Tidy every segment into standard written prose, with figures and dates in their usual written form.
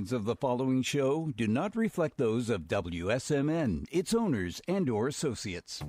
opinions of the following show do not reflect those of WSMN, its owners, and/or associates.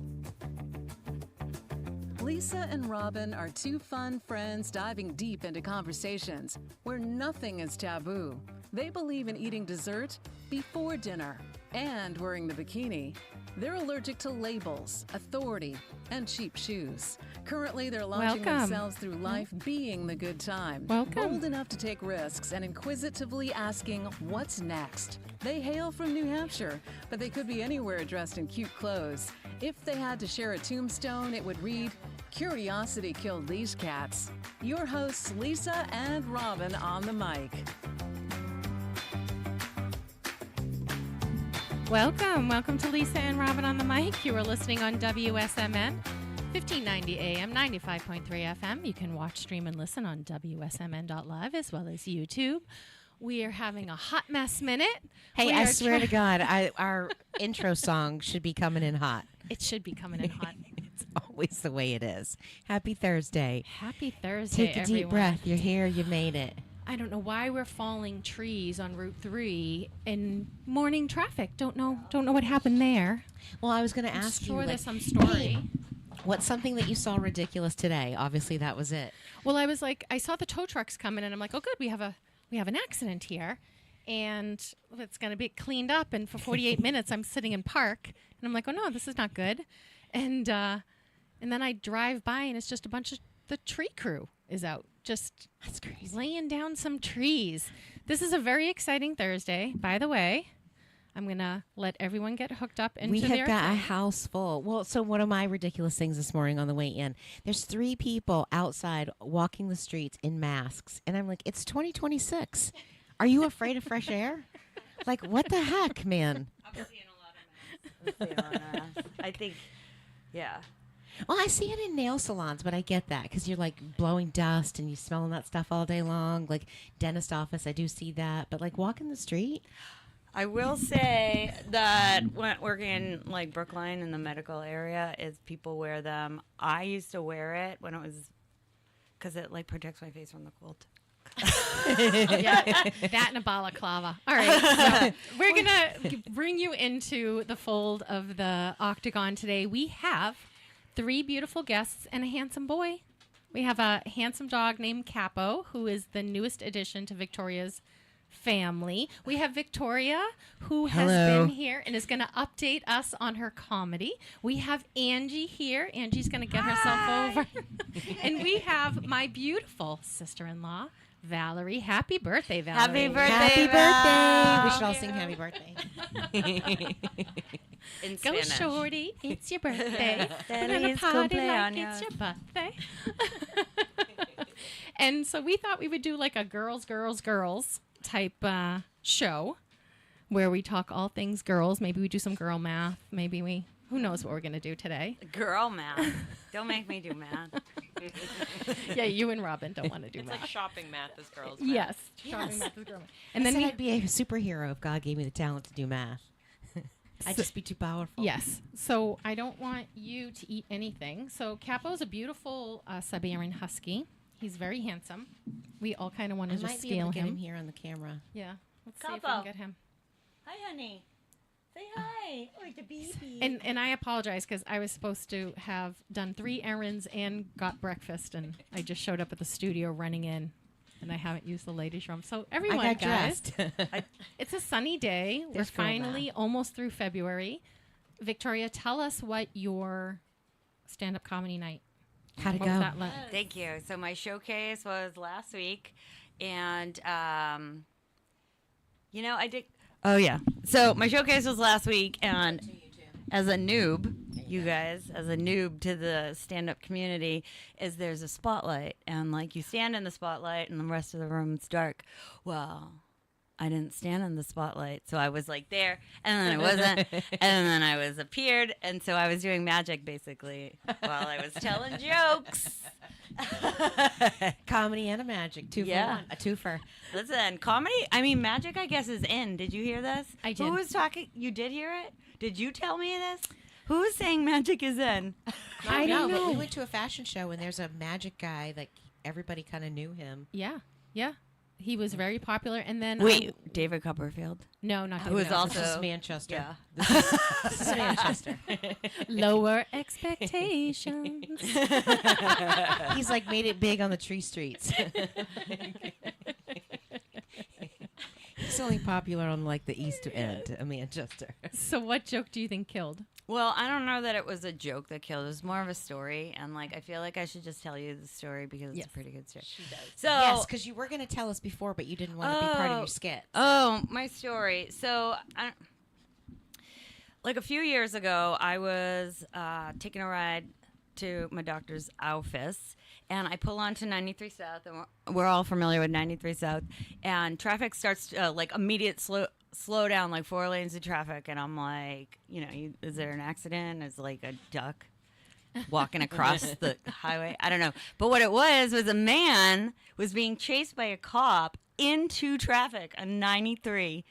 Lisa and Robin are two fun friends diving deep into conversations where nothing is taboo. They believe in eating dessert before dinner and wearing the bikini. They're allergic to labels, authority, and cheap shoes. Currently, they're launching themselves through life being the good time. Bold enough to take risks and inquisitively asking what's next. They hail from New Hampshire, but they could be anywhere dressed in cute clothes. If they had to share a tombstone, it would read, "Curiosity killed these cats." Your hosts, Lisa and Robin, on the mic. Welcome to Lisa and Robin on the mic. You are listening on WSMN, 1590 AM, 95.3 FM. You can watch, stream, and listen on WSMN.live as well as YouTube. We are having a hot mess minute. Hey, I swear to God, our intro song should be coming in hot. It should be coming in hot. It's always the way it is. Happy Thursday. Happy Thursday, Take a everyone. deep breath. You're here. You made it. I don't know why we're falling trees on Route 3 in morning traffic. Don't know what happened there. Well, I was going to ask you. Sure, there's some story. Hey, what's something that you saw ridiculous today? Obviously, that was it. Well, I saw the tow trucks coming, and I'm like, oh, good, we have an accident here, and it's going to be cleaned up. And for 48 minutes, I'm sitting in park, and I'm like, oh no, this is not good. And then I drive by, and it's just a bunch of the tree crew is out. Just that's crazy. Laying down some trees. This is a very exciting Thursday, by the way. I'm going to let everyone get hooked up into their We have got a house full. Well, so one of my ridiculous things this morning on the way in, there's 3 people outside walking the streets in masks. And I'm like, it's 2026. Are you afraid of fresh air? Like, what the heck, man? I'm seeing a lot of masks. I think, yeah. Well, I see it in nail salons, but I get that because you're like blowing dust and you smelling that stuff all day long. Like dentist office, I do see that. But like walking the street. I will say that when working in like Brookline in the medical area, is people wear them. I used to wear it when it was because it like protects my face from the cold. Yeah, that and a balaclava. All right, so we're going to bring you into the fold of the Octagon today. We have 3 beautiful guests and a handsome boy. We have a handsome dog named Capo, who is the newest addition to Victoria's family. We have Victoria, who has been here and is going to update us on her comedy. We have Angie here. Angie's going to get herself over. And we have my beautiful sister-in-law, Valerie. Happy birthday, Valerie. Happy birthday, Happy Val. birthday. We should all sing happy birthday. In Go Spanish. shorty, it's your birthday. We're gonna Feliz party like cumpleaños. it's your birthday. And so we thought we would do like a girls type show where we talk all things girls. Maybe we do some girl math. Who knows what we're going to do today. Girl math. Don't make me do math. Yeah, you and Robin don't want to do It's math. like shopping math is girls' math. Yes, shopping math is girl math. And And then I'd be a superhero if God gave me the talent to do math. I'd just be too powerful. Yes. So I don't want you to eat anything. So Capo's a beautiful Siberian Husky. He's very handsome. We all kind of want I to might just be able scale to get him. him here on the camera. Yeah. Let's see if we Capo. can get him. Hi, honey. Say hi. Oh, it's a baby. And I apologize because I was supposed to have done 3 errands and got breakfast, and I just showed up at the studio running in, and I haven't used the ladies' room. So everyone, I got guys, dressed. it's a sunny day. We're There's girl finally almost through February. Victoria, tell us what your stand-up comedy night. How'd it What was go? that like? Thank you. So my showcase was last week, and I did. Oh yeah. So my showcase was last week, and as a noob, you guys, as a noob to the stand-up community, is there's a spotlight, and like you stand in the spotlight, and the rest of the room's dark. Well, I didn't stand in the spotlight, so I was like there, and then I wasn't, and then I was appeared, and so I was doing magic basically while I was telling jokes. Comedy and a magic. 2 for Yeah. 1. A twofer. Listen, comedy, I mean, magic, I guess, is in. Did you hear this? I did. Who was talking? You did hear it? Did you tell me this? Who is saying magic is in? I don't know. But we know. went to a fashion show and there's a magic guy. Like everybody kind of knew him. Yeah. Yeah. He was very popular, and then Wait, David Copperfield? no, not Who was David also- This is Manchester. Yeah. This is Manchester. Lower expectations. He's like made it big on the tree streets. He's only popular on like the east end of Manchester. So, what joke do you think killed? Well, I don't know that it was a joke that killed. It was more of a story, and like I feel like I should just tell you the story because it's Yes. a pretty good story. She does. So Yes, because you were going to tell us before, but you didn't want to be part of your skit. Oh, my story. So, like a few years ago, I was taking a ride to my doctor's office, and I pull onto 93 South, and we're all familiar with 93 South, and traffic starts like immediate slow down, like 4 lanes of traffic, and I'm like, is there an accident? Is like a duck walking across the highway? I don't know. But what it was a man was being chased by a cop into traffic on 93.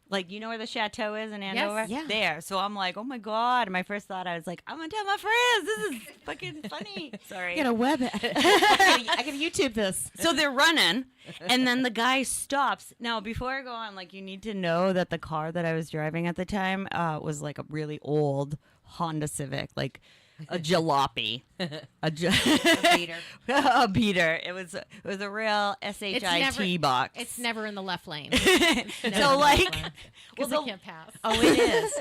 Like, you know where the chateau is in Andover? Yeah. There. So I'm like, oh my God. And my first thought, I was like, I'm going to tell my friends. This is fucking funny. Sorry. Get a web at it. I can YouTube this. So they're running, and then the guy stops. Now, before I go on, like, you need to know that the car that I was driving at the time was like a really old Honda Civic, like a jalopy, a beater. a beater. It was a real SHIT box. It's never in the left lane. So like, Because well, it can't pass. Oh, it is.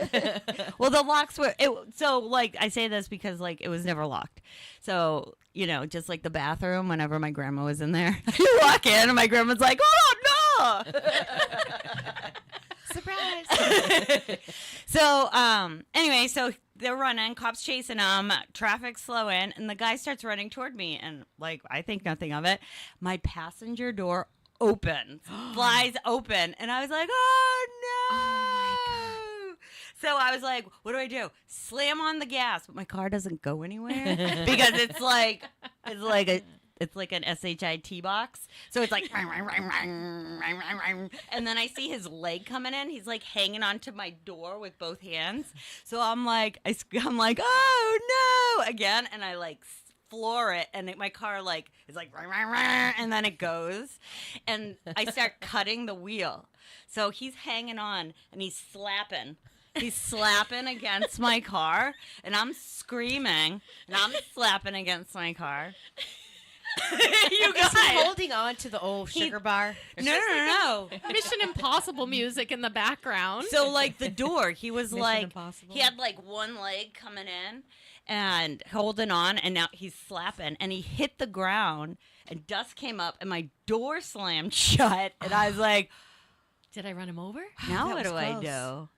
well, the locks were so like I say this because like it was never locked. So just like the bathroom, whenever my grandma was in there, you walk in and my grandma's like, "Oh no!" Surprise. So anyway, so they're running, cops chasing them, traffic slowing, and the guy starts running toward me, and like I think nothing of it. My passenger door opens, flies open, and I was like, "Oh no!" So I was like, "What do I do? Slam on the gas?" But my car doesn't go anywhere because it's like an SHIT box. So it's like, and then I see his leg coming in. He's like hanging onto my door with both hands. So I'm like, oh no, again. And I like floor it. And my car like is like, and then it goes. And I start cutting the wheel. So he's hanging on and he's slapping. He's slapping against my car. And I'm screaming. And I'm slapping against my car. You Is he guys. holding on to the old sugar bar? No. Mission Impossible music in the background. So like the door, he was Mission like, Impossible? he had like one leg coming in and holding on, and now he's slapping, and he hit the ground, and dust came up, and my door slammed shut, and I was like, Did I run him over? now That what was do I close. do?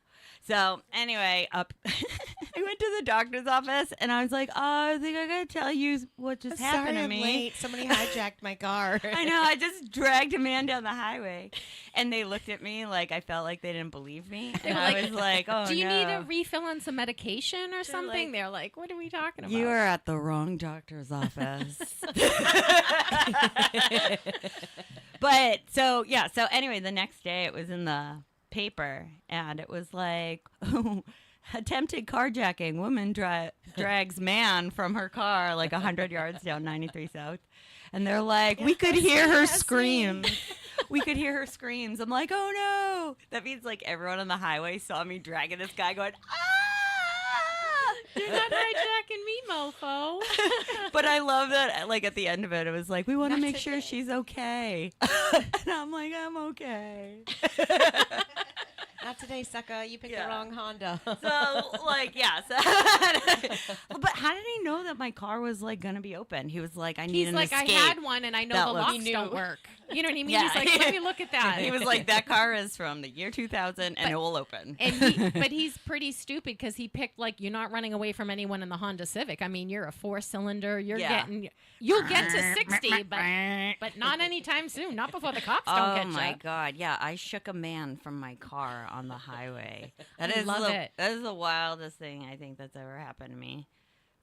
So anyway, I went to the doctor's office, and I was like, oh, I think I gotta tell you what just happened Sorry, to I'm me. late. Somebody hijacked my car. I know. I just dragged a man down the highway, and they looked at me like I felt like they didn't believe me, and were I like, was like, "Oh Do you no, need a refill on some medication or something? like, They're like, what are we talking about? you are at the wrong doctor's office." But so yeah. So anyway, the next day it was in the paper, and it was like. Attempted carjacking. Woman drags man from her car like 100 yards down 93 South. And they're like, we could hear her screams. We could hear her screams. I'm like, oh no. That means like everyone on the highway saw me dragging this guy going, ah! You're not hijacking me, mofo. But I love that, like, at the end of it, it was like, we want to make sure she's okay. And I'm like, I'm okay. Not today, sucker. You picked Yeah. the wrong Honda. So, like, yeah. So, but how did he know that my car was, like, going to be open? He was like, I need He's an like, escape. I had one, and I know That the looks- locks He don't knew. work. You know what I mean? Yeah. He's like, let me look at that. He was like, that car is from the year 2000, and it will open. But he's pretty stupid because he picked like you're not running away from anyone in the Honda Civic. I mean, you're a 4-cylinder. You'll get to 60, but not anytime soon. Not before the cops don't Oh get my you. God! Yeah, I shook a man from my car on the highway. I love it. That is the wildest thing I think that's ever happened to me.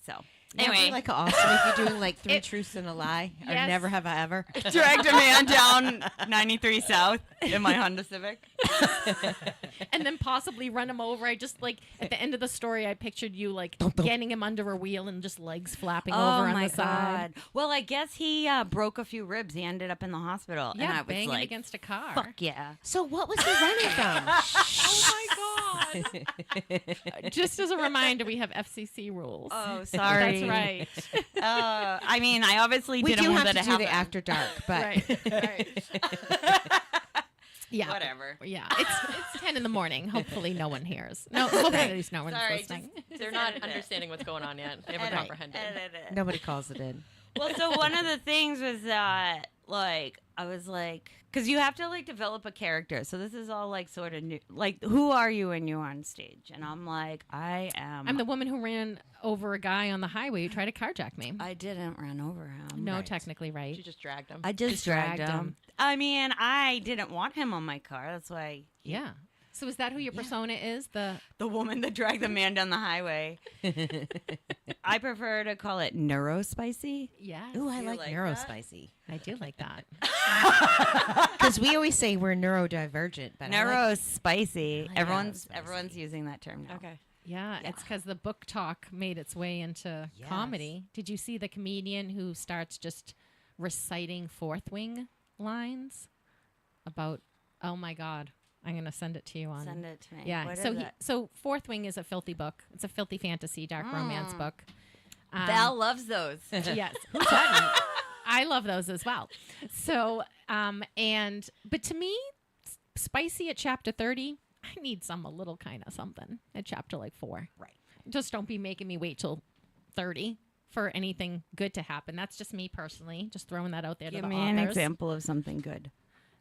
So Anyway, anyway, like awesome if you're doing like three truths and a lie, or Yes. never have I ever. dragged a man down 93 South in my Honda Civic. And then possibly run him over. I just like at the end of the story, I pictured you like getting him under a wheel and just legs flapping over on the side. Well, I guess he broke a few ribs. He ended up in the hospital. and Yeah, I was banging like, against a car. fuck yeah. So what was he running from? Oh my god! Just as a reminder, we have FCC rules. Oh, sorry. That's right. I mean, I obviously We didn't do want have that to do the happen. after dark, but Right. Yeah. Whatever. Yeah. It's 10 in the morning. Hopefully no one hears. No, hopefully at least no one's Sorry, listening. They're not understanding what's going on yet. They haven't comprehended. nobody calls it in. Well, so one of the things was that, like, I was like, because you have to, like, develop a character. So this is all, like, sort of new. Like, who are you when you're on stage? And I'm like, I am. I'm the woman who ran over a guy on the highway who tried to carjack me. I didn't run over him. No, technically right. You just dragged them. I just dragged dragged him. him. I mean, I didn't want him on my car. That's why. Yeah. So is that who your persona is? The The woman that dragged the man down the highway. I prefer to call it neurospicy. yes. Ooh, I You like like neurospicy. I do like that. Because we always say we're neurodivergent, but I like- Neurospicy. like Everyone's neurospicy. using that term now. Okay. Yeah, it's because the book talk made its way into Yes. comedy. Did you see the comedian who starts just reciting Fourth Wing lines about? Oh my God, I'm gonna send it to you on. Send it to me. Yeah. What So is it? so Fourth Wing is a filthy book. It's a filthy fantasy, dark romance book. Val loves those. Yes. I love those as well. So, but to me, spicy at chapter 30, I need a little kind of something at chapter like 4. Right. Just don't be making me wait till 30 for anything good to happen. That's just me personally, just throwing that out there to Give the me an authors. example of something good.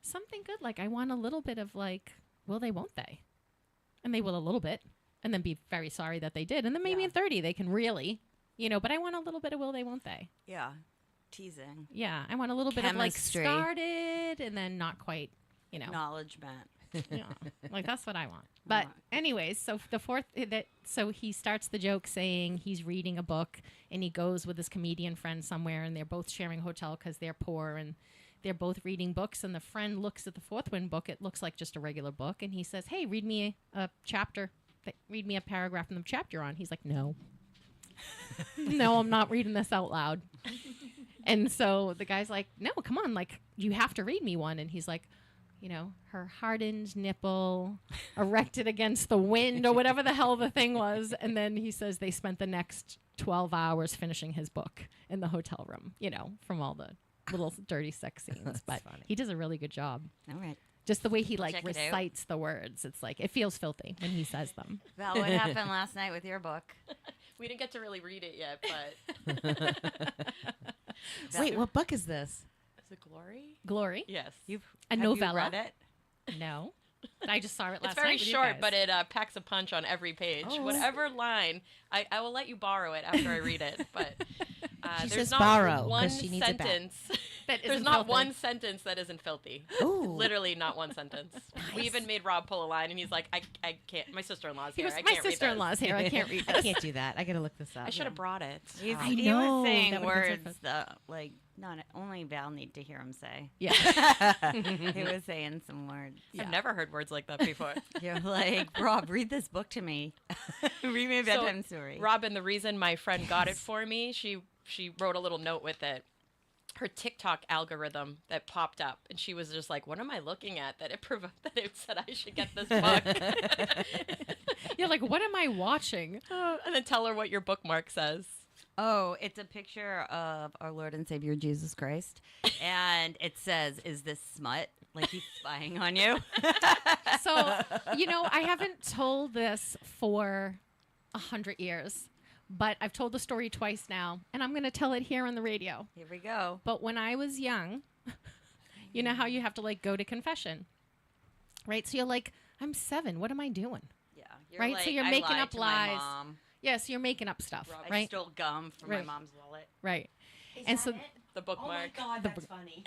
Something good, like I want a little bit of like, will they, won't they? And they will a little bit, and then be very sorry that they did. And then maybe Yeah. in 30 they can really, but I want a little bit of will they, won't they? Yeah. Teasing. Yeah, I want a little bit of like Chemistry. started and then not quite, Acknowledgement. yeah, like that's what I want. But anyways, so so he starts the joke saying he's reading a book and he goes with his comedian friend somewhere and they're both sharing a hotel because they're poor and they're both reading books and the friend looks at the Fourth Wind book. It looks like just a regular book and he says, "Hey, read me a chapter. Read me a paragraph from the chapter you're on." He's like, "No, no, I'm not reading this out loud." And so the guy's like, "No, come on, like you have to read me one." And he's like, her hardened nipple erected against the wind or whatever the hell the thing was. And then he says they spent the next 12 hours finishing his book in the hotel room, from all the little dirty sex scenes. But funny. he does a really good job. All right. Just the way he like check it out. recites the words. It's like, it feels filthy when he says them. Val, what happened last night with your book? We didn't get to really read it yet, but Wait, what book is this? is it Glory? Glory? Yes. A Have novella. You read it? No. I just saw it last It's very night with you short, guys. but it packs a punch on every page. Oh. Whatever line, I will let you borrow it after I read it. But She there's says not borrow, 'cause one she needs it back. sentence. That There's isn't not filthy. one sentence that isn't filthy. Ooh. Literally not one sentence. We even made Rob pull a line, and he's like, I can't. My sister-in-law's He here. goes, I my can't read this." sister-in-law's here. I can't read I this. can't do that. I gotta look this up. I should have brought it. He I was know, saying that would've been so words fun. that, like, not only Val need to hear him say. Yeah. He was saying some words. I've never heard words like that before. You're like, Rob, read this book to me. Read me a bedtime story. Robin, the reason my friend got it for me, she wrote a little note with it. Her TikTok algorithm that popped up, and she was just like, "What am I looking at? That it said I should get this book." You're like, what am I watching? And then tell her what your bookmark says. Oh, it's a picture of our Lord and Savior Jesus Christ. And it says, "Is this smut?" Like he's spying on you. So, I haven't told this for 100 years, but I've told the story twice now, and I'm going to tell it here on the radio. Here we go. But when I was young, you know how you have to like go to confession, right? So you're like, I'm 7. What am I doing? Yeah. You're Right, so like, you're I making lied up to my lies. mom. Yeah, so you're making up stuff, I right? stole gum from Right. my mom's wallet. Right. And so, The bookmark. God, that's funny.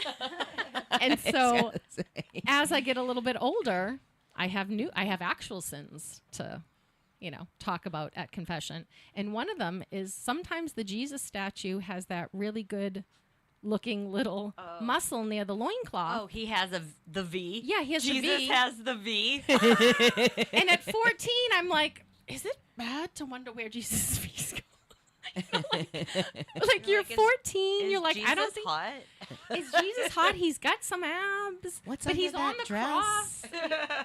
and so, as I get a little bit older, I have actual sins to, talk about at confession. And one of them is sometimes the Jesus statue has that really good looking little muscle near the loincloth. Oh, he has the V. Yeah, he has the Jesus V. has the V. And at 14, I'm like, is it bad to wonder where Jesus' V's go? Like you're like, is- 14, Is you're like, Jesus I don't think hot? is Jesus hot? He's got some abs, What's but under he's on that the dress? cross.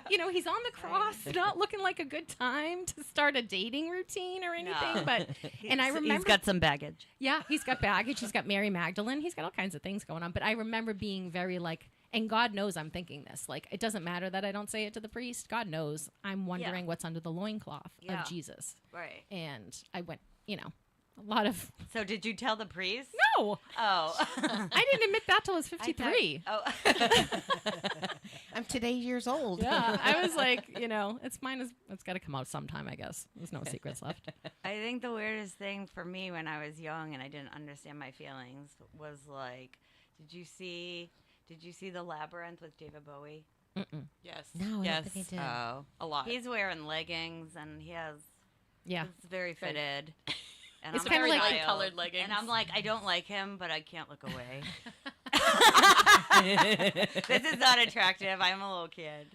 He's on the cross, not looking like a good time to start a dating routine or anything. No. But and I remember, He's got some baggage. yeah, he's got baggage. He's got Mary Magdalene. He's got all kinds of things going on. But I remember being very like, and God knows I'm thinking this. Like, it doesn't matter that I don't say it to the priest. God knows I'm wondering what's under the loincloth Yeah. of Jesus. Right. And I went, a lot of So did you tell the priest? no. Oh. I didn't admit that till I was 53. Oh. I'm today years old. Yeah, I was like, it's mine. It's got to come out sometime, I guess. There's no secrets left. I think the weirdest thing for me when I was young and I didn't understand my feelings was like, did you see the Labyrinth with David Bowie? Yes. No, I don't yes. think I did. Oh, A lot. he's wearing leggings and he has Yeah. it's very fitted. And It's I'm kinda very like- mild. colored leggings. And I'm like, I don't like him, but I can't look away. This is not attractive. I'm a little kid.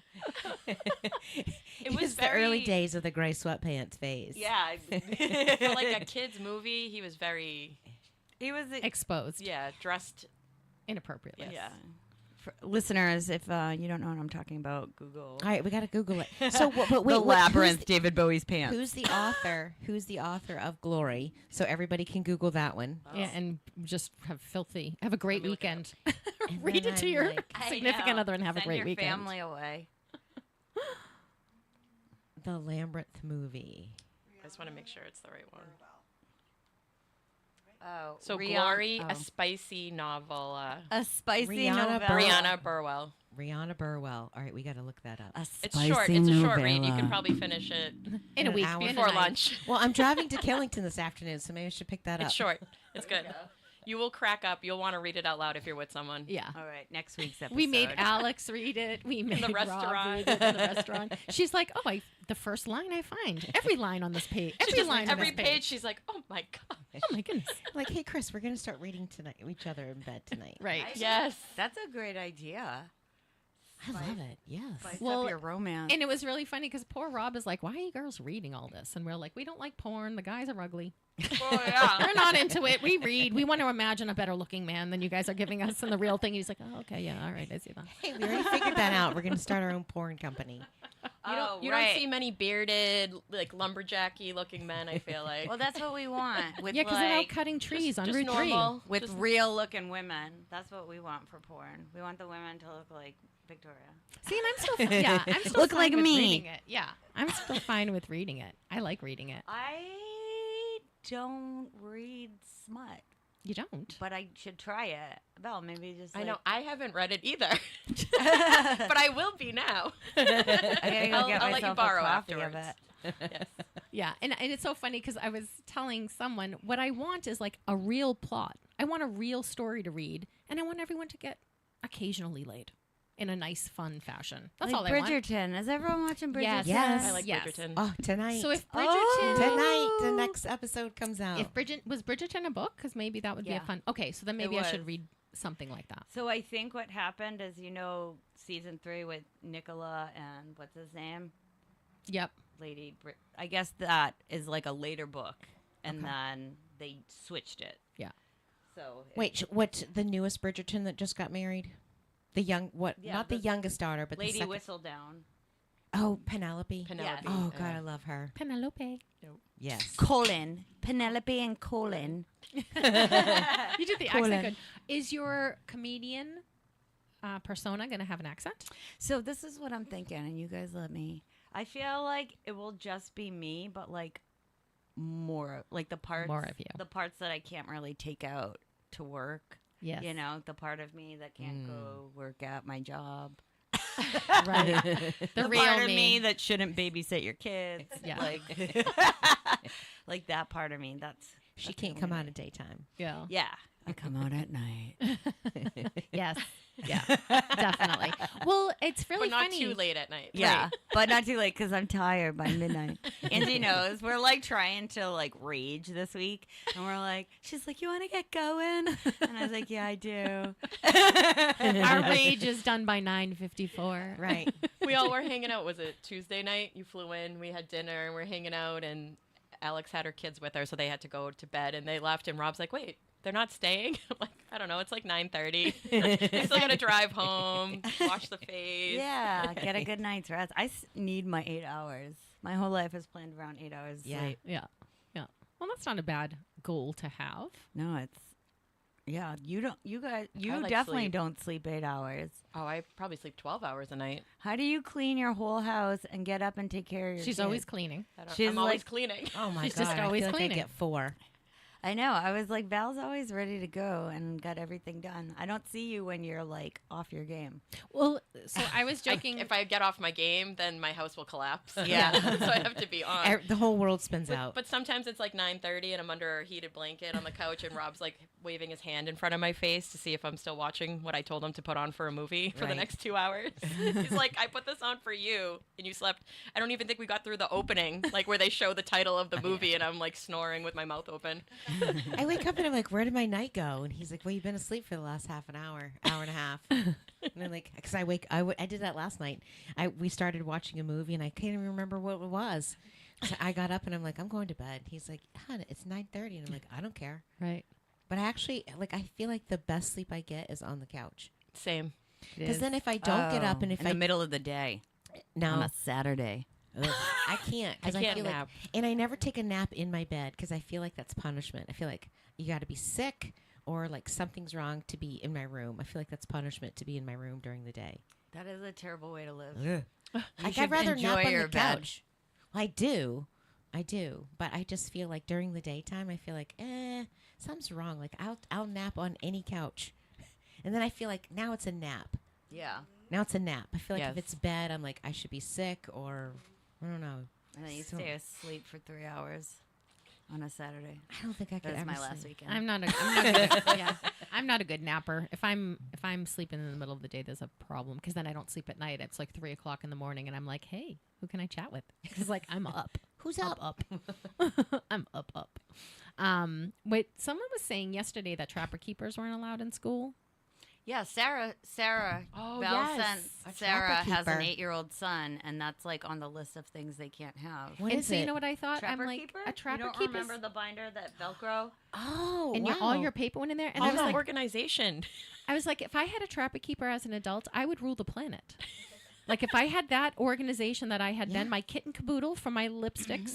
It was It's the very early days of the gray sweatpants phase. Yeah. for like a kid's movie. He was very He was Exposed. dressed. Inappropriately. yeah. For listeners, if you don't know what I'm talking about, Google All right, we got to Google it. So, but wait, the who's Labyrinth, David Bowie's pants. Who's the author? Who's the author of Glory? So everybody can Google that one. Yeah, and just have a great Let me look it up. weekend. And Read then it to I'm your like, I significant know. other and have a Send great your weekend. family away. the Labyrinth movie. I just want to make sure it's the right one. Oh, So Rihanna- Glory, oh. a spicy novel. A spicy Rihanna novella. Brianna Burwell. Rihanna Burwell. All right, we got to look that up. A It's spicy short. It's a short read. You novella. can probably finish it In a week. hour. in a before night. lunch. Well, I'm driving to Killington this afternoon, so maybe I should pick that up. It's short. It's good. You will crack up. You'll want to read it out loud if you're with someone. Yeah. All right, next week's episode. We made Alex read it. We made Rob restaurant. read it in the restaurant. She's like, the first line I find. Every line on this page. She Every just- line on every this page, page. she's like, oh my god. Oh my goodness. Like, hey, Chris, we're going to start reading tonight, each other in bed tonight. Right. Yes. That's a great idea. I love it. Yes. Spice Well, up your romance. And it was really funny because poor Rob is like, why are you girls reading all this? And we're like, we don't like porn. The guys are ugly. Oh yeah. We're not into it. We read. We want to imagine a better looking man than you guys are giving us in the real thing. He's like, oh, okay, yeah, all right, I see that. Hey, we already figured that out. We're going to start our own porn company. You don't see many bearded, like lumberjacky looking men. I feel like. Well, that's what we want. With Yeah, because they're out like, cutting trees on just Route 3. normal. with Just- real looking women. That's what we want for porn. We want the women to look like Victoria. See, and I'm still Look fine like with me. reading it. Yeah, I'm still fine with reading it. I like reading it. I don't read smut, You don't. but I should try it. Val, maybe just. I like, know. I haven't read it either, but I will be now. I gotta go I'll- get I'll let you myself borrow a copy of afterwards. it. Yes. Yeah, and it's so funny because I was telling someone what I want is like a real plot. I want a real story to read, and I want everyone to get occasionally laid in a nice, fun fashion. That's Like all I want. Bridgerton. Is everyone watching Bridgerton? Yes. Yes. I like Yes. Bridgerton. Oh, tonight. So if Bridgerton, Oh. Tonight, the next episode comes out. if was Bridgerton a book, because maybe that would be Yeah. a fun. Okay, so then maybe I should was. read something like that. So I think what happened is, season 3 with Nicola and what's his name? Yep. I guess that is like a later book, and Okay. then they switched it. Yeah. So Wait, what? The newest Bridgerton that just got married? The young, what? Yeah, not the the youngest daughter, but the Lady second. Whistledown. Oh, Penelope. Penelope. Oh God, I love her. Penelope. Yes. Colin, Penelope, and Colin. You did the Colin. accent good. Is your comedian persona going to have an accent? So this is what I'm thinking, and you guys let me. I feel like it will just be me, but like more, like the parts, More of you. the parts that I can't really take out to work. Yes. The part of me that can't go work at my job. Right. The The real part of me. me that shouldn't babysit your kids. Yeah. Like that part of me. That's She can't come out at daytime. Yeah. yeah. I come out at night. Yes. Yeah, definitely. Well, it's really but not funny. too late at night. Yeah, but not too late because I'm tired by midnight. Angie knows. We're like trying to like rage this week, and we're like, she's like, "You want to get going?" And I was like, "Yeah, I do." Our rage is done by 9:54. Right. We all were hanging out. Was it Tuesday night? You flew in. We had dinner, and we're hanging out. And Alex had her kids with her, so they had to go to bed. And they left. And Rob's like, "Wait, they're not staying?" I'm like, I don't know. It's like 9:30. We still gotta drive home, wash the face. Yeah, get a good night's rest. Need my 8 hours. My whole life is planned around 8 hours Yeah. sleep. Yeah. Well, that's not a bad goal to have. No, it's you don't. You guys, you like definitely sleep. don't sleep 8 hours. Oh, I probably sleep 12 hours a night. How do you clean your whole house and get up and take care of your She's kids? always cleaning. She's I'm always like- cleaning. Oh my She's god! just always I feel like cleaning. I get 4. I know. I was like, Val's always ready to go and got everything done. I don't see you when you're like off your game. Well, so I was joking. If I get off my game, then my house will collapse. Yeah. So I have to be on. The whole world spins out. But sometimes it's like 9:30 and I'm under a heated blanket on the couch and Rob's like waving his hand in front of my face to see if I'm still watching what I told him to put on for a movie for the Right. next 2 hours. He's like, I put this on for you and you slept. I don't even think we got through the opening, like where they show the title of the movie and I'm like snoring with my mouth open. I wake up and I'm like, "Where did my night go?" And he's like, "Well, you've been asleep for the last half an hour and a half." And I'm like, because I did that last night. We started watching a movie and I can't even remember what it was. So I got up and I'm like, "I'm going to bed." He's like, "Hon, it's 9:30," and I'm like, "I don't care." right. But I actually, like, I feel like the best sleep I get is on the couch. Same. Because then if I don't get up and if in the middle of the day on no, a Saturday. ugh, I can't. Because I I, can't feel nap. like, and I never take a nap in my bed because I feel like that's punishment. I feel like you got to be sick or like something's wrong to be in my room. I feel like that's punishment to be in my room during the day. That is a terrible way to live. Like should I'd rather enjoy nap on your the bed. couch. Well, I do, but I just feel like during the daytime, I feel like something's wrong. Like I'll nap on any couch, and then I feel like now it's a nap. Yeah. Now it's a nap. I feel like if Yes. it's bed, I'm like I should be sick or I don't know. And then you So- stay asleep for 3 hours on a Saturday. I don't think I could That was ever my last sleep. weekend. I'm not a good, yeah. I'm not a good napper. If I'm sleeping in the middle of the day, there's a problem because then I don't sleep at night. It's like 3:00 in the morning, and I'm like, hey, who can I chat with? Because like I'm up. Who's up? Up. I'm up. Wait, someone was saying yesterday that trapper keepers weren't allowed in school. Yeah, Sarah, Oh, Val yes. sent A Sarah trapper has an keeper. 8-year-old son, and that's like on the list of things they can't have. What and is so it? you know what I thought? Trapper I'm like keeper? a trapper You don't keeper. remember the binder that Velcro? Oh, And wow. all your paper went in there. And All I was that like, organization. I was like, if I had a trapper keeper as an adult, I would rule the planet. Like if I had that organization that I had then, my kit and caboodle for my lipsticks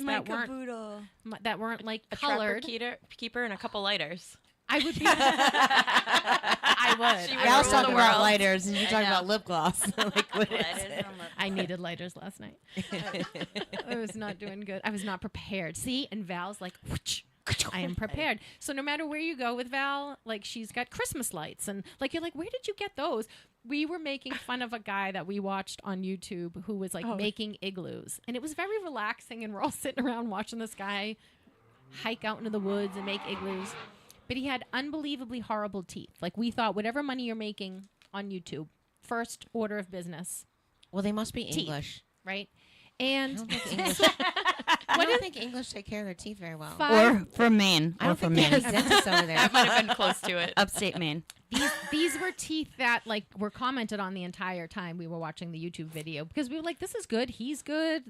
that weren't like A colored, trapper keeper and a couple lighters. I would be. I would. She I would Val's rule would. talking the about world. lighters, and you're I talking know. about lip gloss. Like, what is it? I needed lighters last night. I was not doing good. I was not prepared. See, and Val's like, "Whoosh, I am prepared. So no matter where you go with Val, like she's got Christmas lights, and like you're like, where did you get those? We were making fun of a guy that we watched on YouTube who was like making igloos, and it was very relaxing. And we're all sitting around watching this guy hike out into the woods and make igloos. But he had unbelievably horrible teeth. Like we thought, whatever money you're making on YouTube, first order of business, Well, they must be Teeth. English. right? I And don't think English. I don't think English take care of their teeth very well. five, Or from Maine. I don't think they have dentists over there. That might have been close to it. Upstate Maine. these were teeth that like were commented on the entire time we were watching the YouTube video because we were like, this is good, he's good,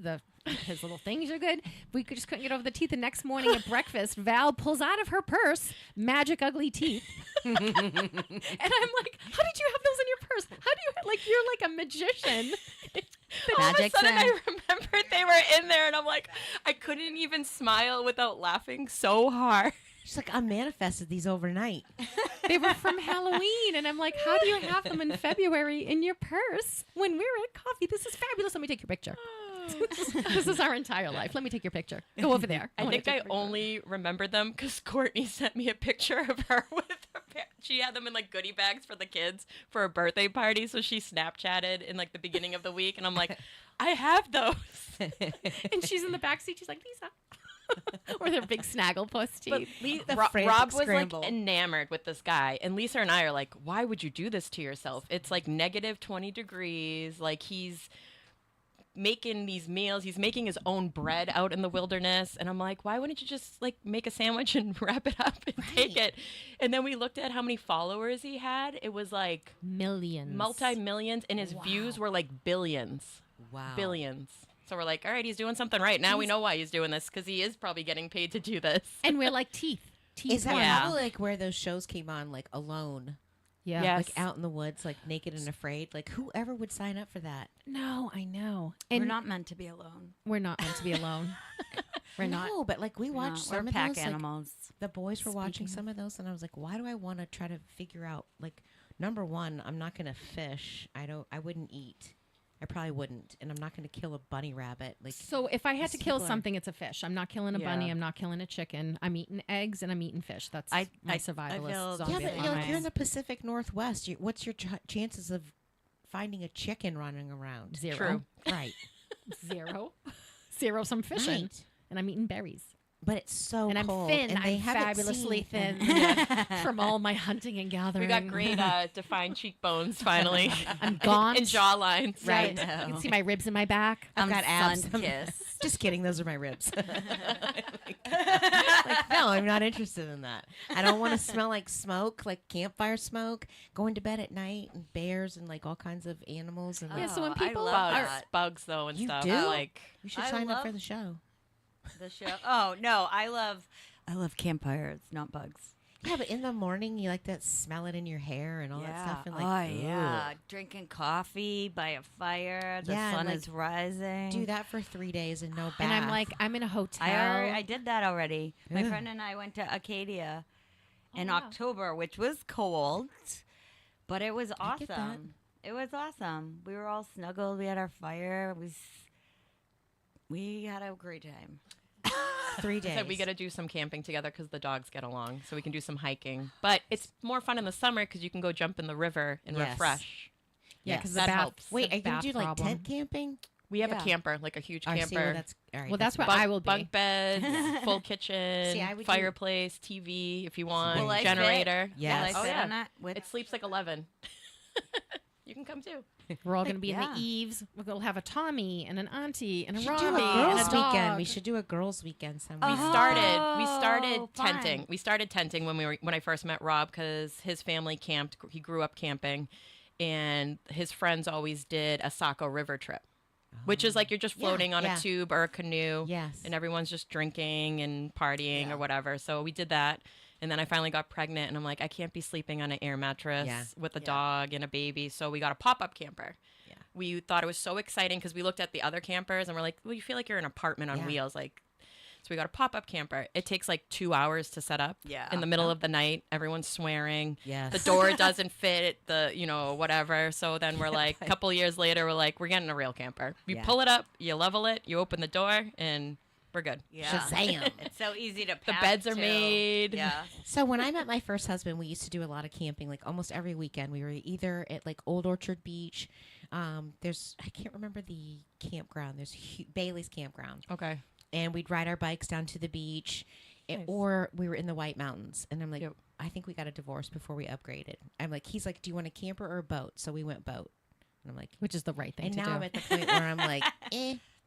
his little things are good. We just couldn't get over the teeth. The next morning at breakfast, Val pulls out of her purse magic ugly teeth, and I'm like, how did you have those in your purse? How do you like you're like a magician? All of a Magic's sudden, in. I remembered they were in there, and I'm like, I couldn't even smile without laughing so hard. She's like, I manifested these overnight. They were from Halloween, and I'm like, how do you have them in February in your purse when we're at coffee? This is fabulous. Let me take your picture. This is our entire life. Let me take your picture. Go over there. I wanna think take I your picture. only remembered them because Courtney sent me a picture of her with her she had them in like goodie bags for the kids for a birthday party. So she Snapchatted in like the beginning of the week, and I'm like, I have those. And she's in the back seat. She's like, Lisa. Or their big snagglepuss But teeth. frantic Rob was scramble. like enamored with this guy, and Lisa and I are like, why would you do this to yourself? It's like negative 20 degrees. Like he's making these meals. He's making his own bread out in the wilderness, and I'm like, why wouldn't you just like make a sandwich and wrap it up and take it? And then we looked at how many followers he had. It was like Millions. multi-millions, and his views were like billions. Wow. Billions. So we're like, all right, he's doing something right. Now we know why he's doing this, because he is probably getting paid to do this. And we're like teeth. Is that Yeah. probably like where those shows came on, like Alone? Yeah. Yes. Like out in the woods, like naked and afraid. Like whoever would sign up for that? No, I know. We're And not meant to be alone. we're not meant to be alone. We're not. No, but like we No, watched we're some of pack those. Like, animals. the boys were watching Speaking some of those, and I was like, why do I want to try to figure out? Like, number one, I'm not gonna fish. I wouldn't eat. I probably wouldn't, and I'm not gonna kill a bunny rabbit. Like, So if I had to kill Simpler. something, it's a fish. I'm not killing a bunny. Yeah. I'm not killing a chicken. I'm eating eggs and I'm eating fish. That's I my feel survivalist yeah, zombie. but Zombie you're, farming. you're in the Pacific Northwest. What's your chances of finding a chicken running around? Zero. True. Right. Zero. Zero. Some fishing. Right. And I'm eating berries. But it's so And I'm cold. thin. and they I'm haven't fabulously seen- thin from all my hunting and gathering. We got great defined cheekbones finally. I'm gaunt. And jaw lines. Right. I know. You can see my ribs in my back. I've got abs. sun-kissed. Just kidding. Those are my ribs. No, I'm not interested in that. I don't want to smell like smoke, like campfire smoke. Going to bed at night and bears and like all kinds of animals. And Yeah, so when Oh, I people love are- Bugs, bugs though, and You stuff. do? Like, you should I sign up for love- the show. The show. Oh no, I love campfires, not bugs. Yeah, but in the morning you like to smell it in your hair and all that stuff. And like, oh yeah, drinking coffee by a fire. The Yeah, sun like, is rising. do that for 3 days and no bath. And I'm like, I'm in a hotel. I did that already. My Ugh. friend and I went to Acadia in wow. October, which was cold, but it was I get that. awesome. It was awesome. We were all snuggled. We had our fire. We had a great time. 3 days. so we got to do some camping together because the dogs get along, so we can do some hiking. But it's more fun in the summer because you can go jump in the river and Yes. refresh. Yeah, Yes. because That the bath. helps. Wait, the are you gonna bath do like problem. tent camping? We have Yeah. a camper, like a huge I camper. see. Well, that's all right. Well, that's what bunk, I will be. bunk beds, full kitchen, See, I would do- fireplace, TV if you want, Will I fit? generator. Yes. Will I Oh, sit yeah. on it with It sleeps like 11. You can come too. We're all going to be Yeah. in the eaves. We'll have a Tommy and an auntie and a We should Robbie do a and girls' a dog. weekend. We should do a girls' weekend somewhere. We Oh, started fun. tenting. We started tenting when I first met Rob because his family camped. He grew up camping, and his friends always did a Saco River trip, which is like you're just Yeah, floating on yeah. a tube or a canoe, Yes. and everyone's just drinking and partying Yeah. or whatever. So we did that. And then I finally got pregnant, and I'm like, I can't be sleeping on an air mattress Yeah. with a Yeah. dog and a baby. So we got a pop-up camper. Yeah. We thought it was so exciting because we looked at the other campers, and we're like, well, you feel like you're in an apartment on Yeah. wheels. Like, so we got a pop-up camper. It takes like 2 hours to set up. Yeah. In the middle of the night, everyone's swearing. Yes. The door doesn't fit the, whatever. So then we're like, a couple years later, we're like, we're getting a real camper. You Yeah. pull it up, you level it, you open the door, and we're good. Yeah. Shazam. It's so easy to The pack, beds are too. made. Yeah. So when I met my first husband, we used to do a lot of camping, like almost every weekend. We were either at like Old Orchard Beach. I can't remember the campground. There's Bailey's Campground, Okay. and we'd ride our bikes down to the beach, Nice. or we were in the White Mountains. And I'm like, Yep. I think we got a divorce before we upgraded. He's like, do you want a camper or a boat? So we went boat. And I'm like, Which is the right thing and to now do. I'm at the point where I'm like,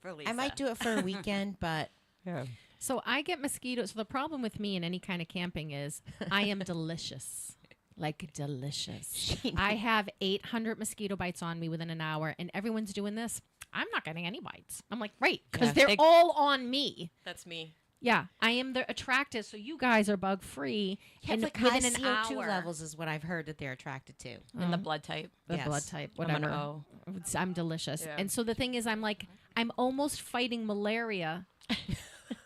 For Lisa. I might do it for a weekend, but Yeah. So I get mosquitoes. So the problem with me in any kind of camping is I am delicious. Like delicious. I have 800 mosquito bites on me within an hour, and everyone's doing this. I'm not getting any bites. I'm like, right, because Yeah. they're all on me. That's me. Yeah, I am the attracted, so you guys are bug free. and And like high within an CO2 hour, levels is what I've heard that they're attracted to. And the blood type. the Yes. blood type, I'm an whatever. O. I'm delicious. Yeah. And so the thing is, I'm almost fighting malaria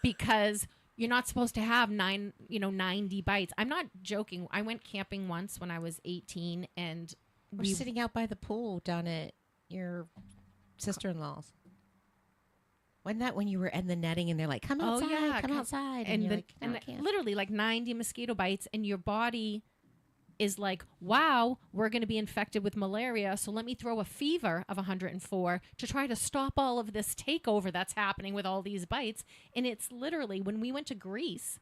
because you're not supposed to have 90 bites. I'm not joking. I went camping once when I was 18, and We're sitting out by the pool down at your sister-in-law's. Wasn't that when you were in the netting and they're like, come Oh, outside, yeah, come come- outside. and you're the, like, "No, and I can't." literally like 90 mosquito bites, and your body is like, wow, we're going to be infected with malaria, so let me throw a fever of 104 to try to stop all of this takeover that's happening with all these bites. And it's literally, when we went to Greece,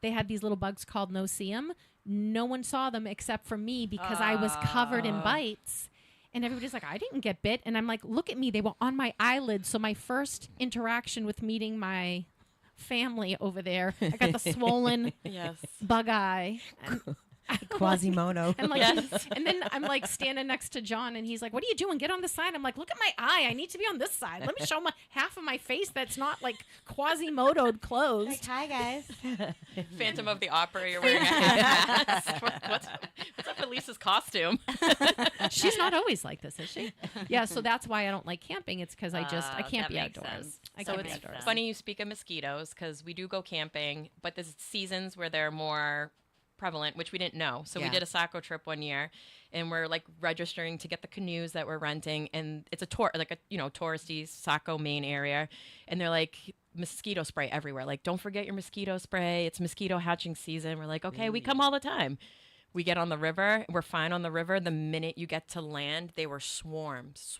they had these little bugs called no-see-em. No one saw them except for me because I was covered in bites. And everybody's like, I didn't get bit. And I'm like, look at me. They were on my eyelids. So my first interaction with meeting my family over there, I got the swollen Yes. bug eye. And Quasimodo. I'm like, and then I'm like standing next to John, and he's like, "What are you doing? Get on this side." I'm like, "Look at my eye. I need to be on this side. Let me show my half of my face that's not like Quasimodo'd closed." Hi, guys. Phantom of the Opera, you're wearing a hat mask. What's up with Lisa's costume? She's not always like this, is she? Yeah, so that's why I don't like camping. It's because I can't that be makes outdoors. sense. I So can't be it's outdoors. funny you speak of mosquitoes because we do go camping, but there's seasons where they're more prevalent, which we didn't know. So we Yeah. did a Saco trip one year, and we're like registering to get the canoes that we're renting, and it's a tour, like a touristy Saco Maine area, and they're like mosquito spray everywhere. Like, don't forget your mosquito spray. It's mosquito hatching season. We're like, okay, we come all the time. We get on the river. We're fine on the river. The minute you get to land, they were swarms.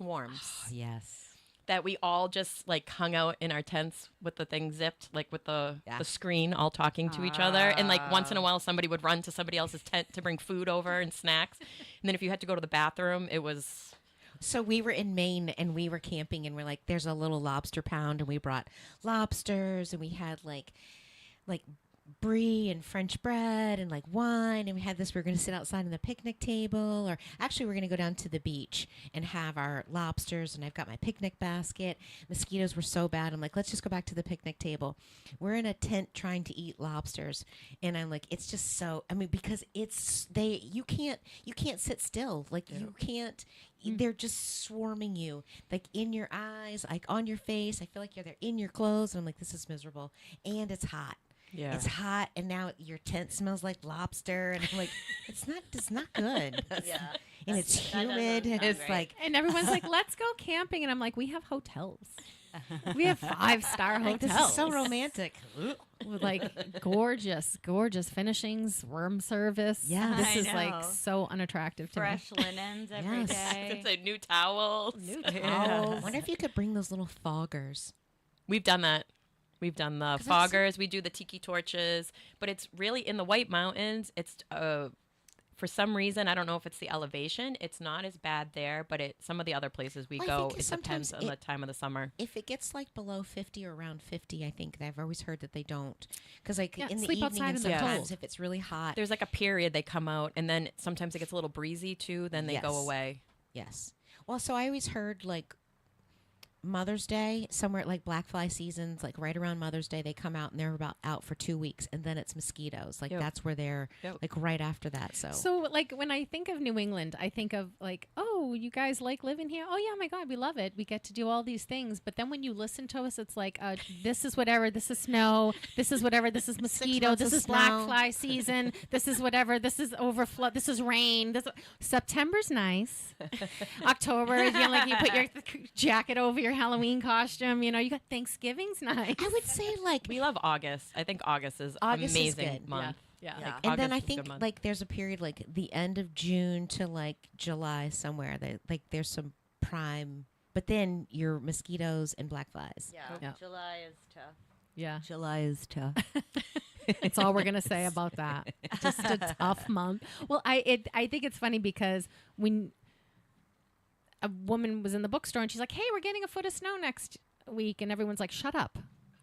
Yes. That we all just like hung out in our tents with the thing zipped, like with the screen, all talking to each other. And like once in a while, somebody would run to somebody else's tent to bring food over and snacks. And then if you had to go to the bathroom, it was. So we were in Maine and we were camping and we're like, there's a little lobster pound and we brought lobsters and we had like brie and French bread and like wine and we had this. We were going to sit outside on the picnic table, or actually we're going to go down to the beach and have our lobsters. And I've got my picnic basket. Mosquitoes were so bad. I'm like, let's just go back to the picnic table. We're in a tent trying to eat lobsters, and I'm like, it's just so. I mean, because you can't sit still. Like you can't. They're just swarming you, like in your eyes, like on your face. I feel like they're in your clothes, and I'm like, this is miserable, and it's hot. Yeah. It's hot, and now your tent smells like lobster, and I'm like, it's not good. Yeah. And it's that doesn't humid. sound It's great. like, And everyone's like, let's go camping. And I'm like, we have hotels. We have 5-star hotels. this is so romantic. With like gorgeous finishings, room service. Yes. This I is like know. so unattractive to me. Fresh linens every Yes. day. It's a new towels. I wonder if you could bring those little foggers. We've done that. We've done the I've foggers. We do the tiki torches, but it's really in the White Mountains. It's for some reason, I don't know if it's the elevation. It's not as bad there, but some of the other places we Well, I go, think it sometimes depends on the time of the summer. If it gets like below 50 or around 50, I think I've always heard that they don't. Because like Yeah, in the sleep evening outside and in the sometimes cold. if it's really hot. There's like a period they come out, and then sometimes it gets a little breezy too. Then they go Yes. away. Yes. Well, so I always heard like Mother's Day, somewhere like black fly seasons, like right around Mother's Day, they come out and they're about out for 2 weeks, and then it's mosquitoes. Like Yep. that's where they're Yep. like right after that. So, So, like, when I think of New England, I think of like, oh, you guys like living here? Oh, yeah, my God, we love it. We get to do all these things. But then when you listen to us, it's like, this is whatever. This is snow. This is whatever. This is mosquito. months This of is black snow. fly season. This is whatever. This is overflow. This is rain. September's nice. October, you put your jacket over your Halloween costume. You got Thanksgiving's nice. I would say like, We love August. I think August is August is amazing good. month. Yeah. Yeah. and then August I is a good think month. like there's a period like the end of June to like July somewhere that like there's some prime, but then your mosquitoes and black flies. Yeah. Yeah. July is tough. Yeah. July is tough. That's all we're gonna say about that. Just a tough month. Well, I think it's funny because when a woman was in the bookstore and she's like, "Hey, we're getting a foot of snow next week," and everyone's like, "Shut up!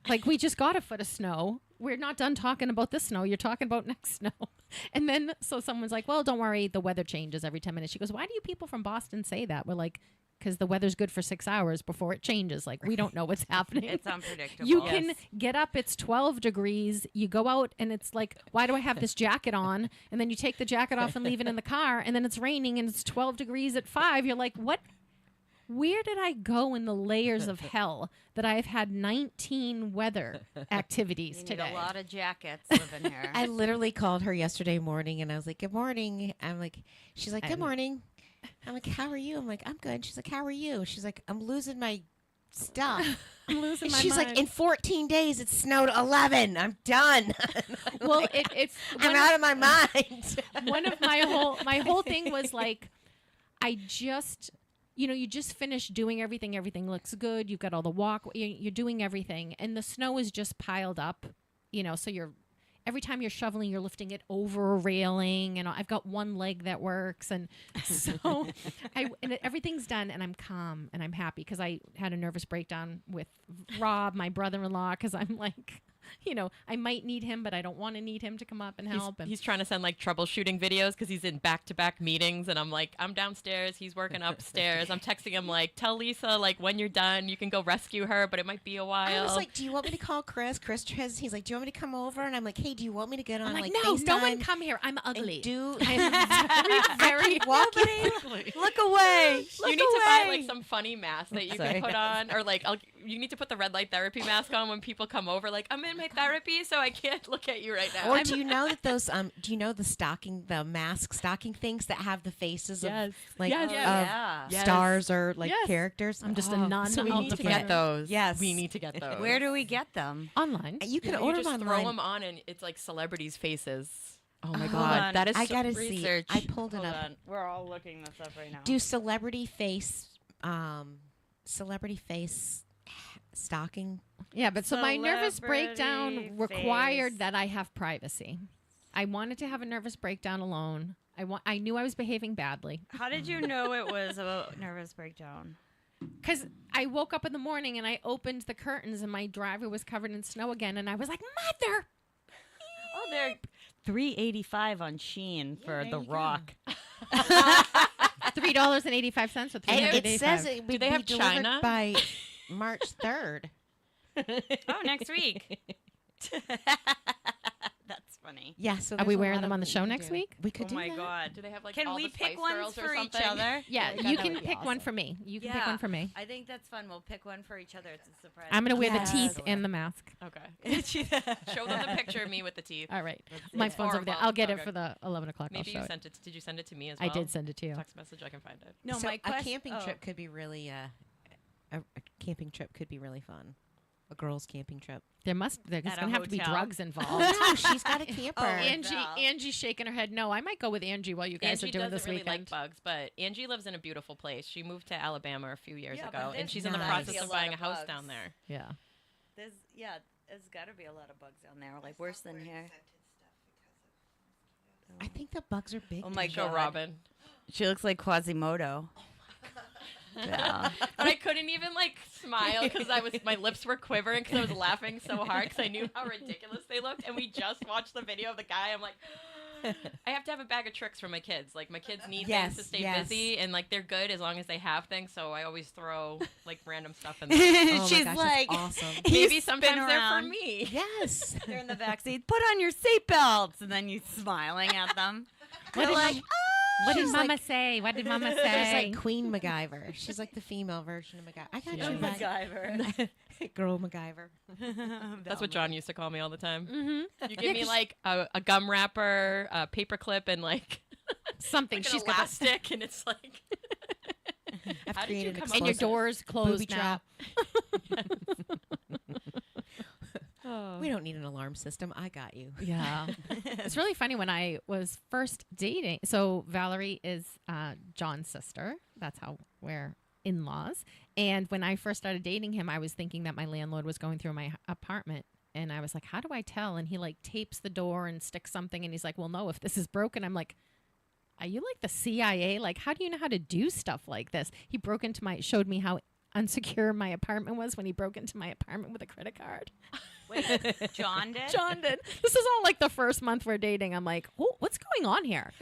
Like we just got a foot of snow. We're not done talking about this snow. You're talking about next snow." And then so someone's like, "Well, don't worry. The weather changes every 10 minutes." She goes, "Why do you people from Boston say that?" We're like, "Because the weather's good for 6 hours before it changes. Like we don't know what's happening." It's unpredictable. You can get up, it's 12 degrees. You go out and it's like, why do I have this jacket on? And then you take the jacket off and leave it in the car, and then it's raining and it's 12 degrees at 5. You're like, what? Where did I go in the layers of hell that I've had 19 weather activities You need today? a lot of jackets living here. I literally called her yesterday morning and I was like, "Good morning." I'm like, she's like, "Good morning." I'm like, "How are you?" I'm like, "I'm good." She's like, "How are you?" She's like, "I'm losing my stuff. I'm losing And my she's mind. like, in 14 days, it snowed 11. I'm done. well, it's I'm out of my mind. one of my whole thing was like, I just, you just finished doing everything. Everything looks good. You've got all the you're doing everything, and the snow is just piled up. So every time you're shoveling, you're lifting it over a railing, and I've got one leg that works, and so everything's done, and I'm calm and I'm happy because I had a nervous breakdown with Rob, my brother-in-law, because I'm like, I might need him, but I don't want to need him to come up and help. He's trying to send like troubleshooting videos because he's in back-to-back meetings, and I'm like, I'm downstairs, he's working upstairs. I'm texting him like, tell Lisa like when you're done, you can go rescue her, but it might be a while. I was like, do you want me to call Chris? He's like, do you want me to come over? And I'm like, hey, do you want me to get on I'm like, FaceTime? no one come here. I'm and ugly. I'm very Look away. You need to buy like some funny mask that you can put on, or like you need to put the red light therapy mask on when people come over. Like, I'm in my therapy, so I can't look at you right now. Or do you know that those do you know the mask stocking things that have the faces of like Yes. of Yeah. stars or like Yes. characters? I'm just a nun. So we I'll need to get get it. those. Yes. We need to get those. Where do we get them? Online. You can You order just them throw online. them on, and it's like celebrities' faces. Oh my Hold god, on. that is I so gotta see. research. I pulled it Hold up. on. We're all looking this up right now. Do celebrity face stocking? Yeah, but so my nervous breakdown Celebrity required face. that I have privacy. I wanted to have a nervous breakdown alone. I knew I was behaving badly How did you know it was a nervous breakdown? because I woke up in the morning and I opened the curtains and my driveway was covered in snow again, and I was like, "Mother!" Oh, they're $3.85 on Shein for there the you go. Rock. $3.85 or And $3.85. it says it would they be have delivered China? by March 3rd. Oh, next week. That's funny. Yeah, so Are we there's a wearing lot them of on the we show can next do. week? We could Oh do my that. God. Do they have like Can all we the Spice pick one Girls or for each something? other? Yeah, that you would can be pick one awesome. for me. You can pick one for me. I think that's fun. We'll pick one for each other. It's a surprise. I'm gonna wear Yes. the teeth and the mask. Okay. Show them the picture of me with the teeth. All right, Let's my see it. phone's over there. Horrible. I'll get it Okay. for the 11 o'clock. Maybe I'll show you it. sent it. Did you send it to me as I well? did send it to you. Text message. I can find it. No, So my a question. camping trip could be really a camping trip could be really fun. A girls' camping trip. There's At gonna a have to be hotel. drugs involved. No, she's got a camper. Oh, Angie's shaking her head. No, I might go with Angie while you guys Angie are doing doesn't this really weekend. like bugs, but Angie lives in a beautiful place. She moved to Alabama a few years Yeah, ago, but and there's she's in the nice. process a of lot buying a of house bugs. down there. Yeah. There's got to be a lot of bugs down there, like worse than here. I think the bugs are big. Oh my Go, God. Robin. She looks like Quasimodo. Yeah. But I couldn't even like smile because my lips were quivering because I was laughing so hard because I knew how ridiculous they looked. And we just watched the video of the guy. I'm like, I have to have a bag of tricks for my kids. Like my kids need things to stay busy, and like they're good as long as they have things. So I always throw like random stuff in there. Oh my She's gosh, like, that's awesome. Maybe You sometimes spin they're for around. me. Yes. They're in the back seat. Put on your seatbelts, and then you smiling at them. What They're did, like, what did She's Mama like- say? What did Mama She's say? like Queen MacGyver. She's like the female version of MacGyver. I got Yeah. you, back. MacGyver. Girl MacGyver. That's what John used to call me all the time. Mm-hmm. You give me like a gum wrapper, a paper clip, and like, Something. like an She's got elastic, and it's like, I've how did you created come an up and your with doors closed booby now. We don't need an alarm system. I got you. Yeah. It's really funny when I was first dating. So Valerie is John's sister. That's how we're in-laws. And when I first started dating him, I was thinking that my landlord was going through my apartment. And I was like, how do I tell? And he like tapes the door and sticks something. And he's like, well, no, if this is broken. I'm like, are you like the CIA? Like, how do you know how to do stuff like this? He showed me how unsecure my apartment was when he broke into my apartment with a credit card. Wait, John did? John did. This is all like the first month we're dating. I'm like, oh, what's going on here?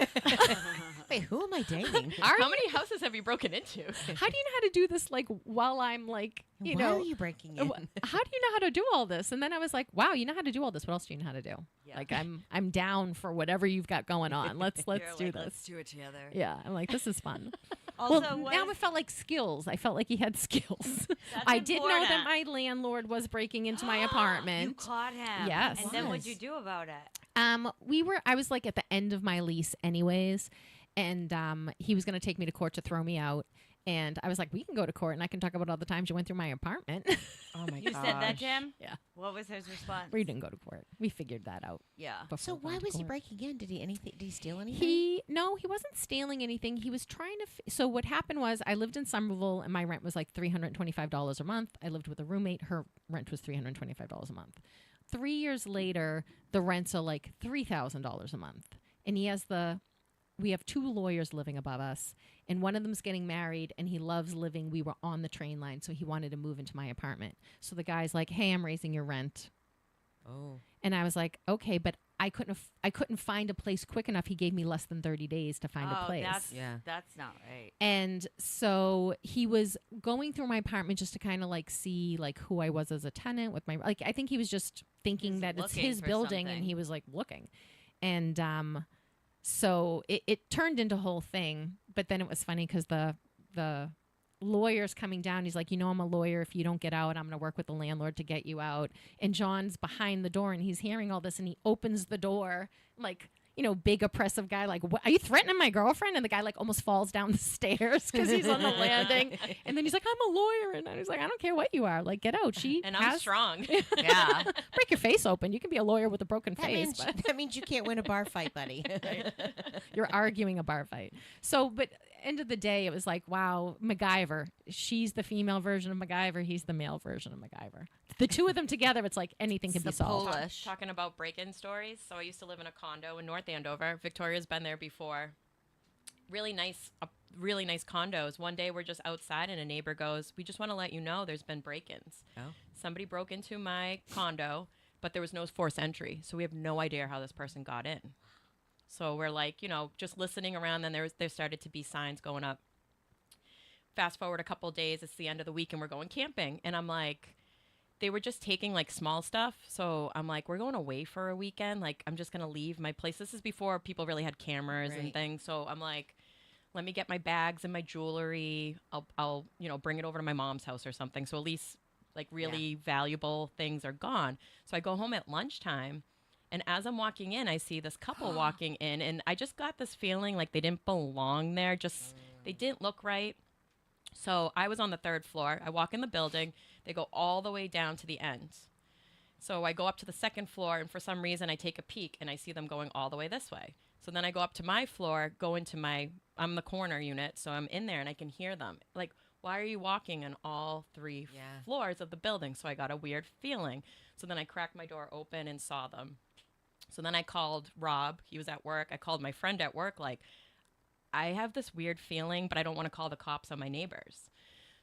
Wait, who am I dating? how many houses have you broken into? How do you know how to do this? Like while I'm like, Why know, are you breaking in? how do you know how to do all this? And then I was like, wow, you know how to do all this. What else do you know how to do? Yeah. Like I'm down for whatever you've got going on. Let's You're do like, this. Let's do it together. Yeah, I'm like, this is fun. Also, well, what now is- it felt like skills. I felt like he had skills. That's I did know that important. my landlord was breaking into my You apartment. caught him. Yes. And then what'd you Yes. do about it? I was like at the end of my lease anyways, and he was going to take me to court to throw me out. And I was like, we can go to court and I can talk about all the times you went through my apartment. Oh my You said that, Jim? Yeah. What was his response? We didn't go to court. We figured that out. Yeah. before So going why to was he court. breaking in? Did he steal anything? He wasn't stealing anything. He was trying to. So what happened was, I lived in Somerville, and my rent was like $325 a month. I lived with a roommate. Her rent was $325 a month. 3 years later, the rents are like $3,000 a month, and we have 2 lawyers living above us, and one of them's getting married, and he loves living. We were on the train line, so he wanted to move into my apartment. So the guy's like, "Hey, I'm raising your rent." Oh. And I was like, okay, but I couldn't find a place quick enough. He gave me less than 30 days to find a place. That's not right. And so he was going through my apartment just to kind of like see like who I was as a tenant with my, like, I think he was just thinking He's that it's looking his for building, and something. he was like looking. And so it turned into a whole thing. But then it was funny because the lawyer's coming down. He's like, I'm a lawyer. If you don't get out, I'm going to work with the landlord to get you out. And John's behind the door, and he's hearing all this, and he opens the door like, big oppressive guy, like, what, are you threatening my girlfriend? And the guy like almost falls down the stairs because he's on the landing. And then he's like, I'm a lawyer. And I was like, I don't care what you are. Like, get out. And I'm strong. Yeah. Break your face open. You can be a lawyer with a broken That face. means, But that means you can't win a bar fight, buddy. you're arguing a bar fight. So, but end of the day, it was like, wow, MacGyver. She's the female version of MacGyver. He's the male version of MacGyver. The two of them together, it's like anything can be solved. Polish. Talking about break-in stories. So I used to live in a condo in North Andover. Victoria's been there before. Really nice condos. One day we're just outside and a neighbor goes, "We just want to let you know there's been break-ins. Oh. Somebody broke into my condo, but there was no forced entry. So we have no idea how this person got in." So we're like, just listening around. Then there started to be signs going up. Fast forward a couple days, it's the end of the week and we're going camping. And I'm like, they were just taking like small stuff. So I'm like, we're going away for a weekend. Like, I'm just going to leave my place. This is before people really had cameras and Right. things. So I'm like, let me get my bags and my jewelry. I'll bring it over to my mom's house or something. So at least like really valuable things are gone. So I go home at lunchtime. And as I'm walking in, I see this couple walking in. And I just got this feeling like they didn't belong there. They didn't look right. So I was on the 3rd floor. I walk in the building. They go all the way down to the end. So I go up to the 2nd floor, and for some reason I take a peek, and I see them going all the way this way. So then I go up to my floor, I'm the corner unit, so I'm in there, and I can hear them. Like, why are you walking on all 3 floors of the building? So I got a weird feeling. So then I cracked my door open and saw them. So then I called Rob. He was at work. I called my friend at work, like, I have this weird feeling, but I don't want to call the cops on my neighbors.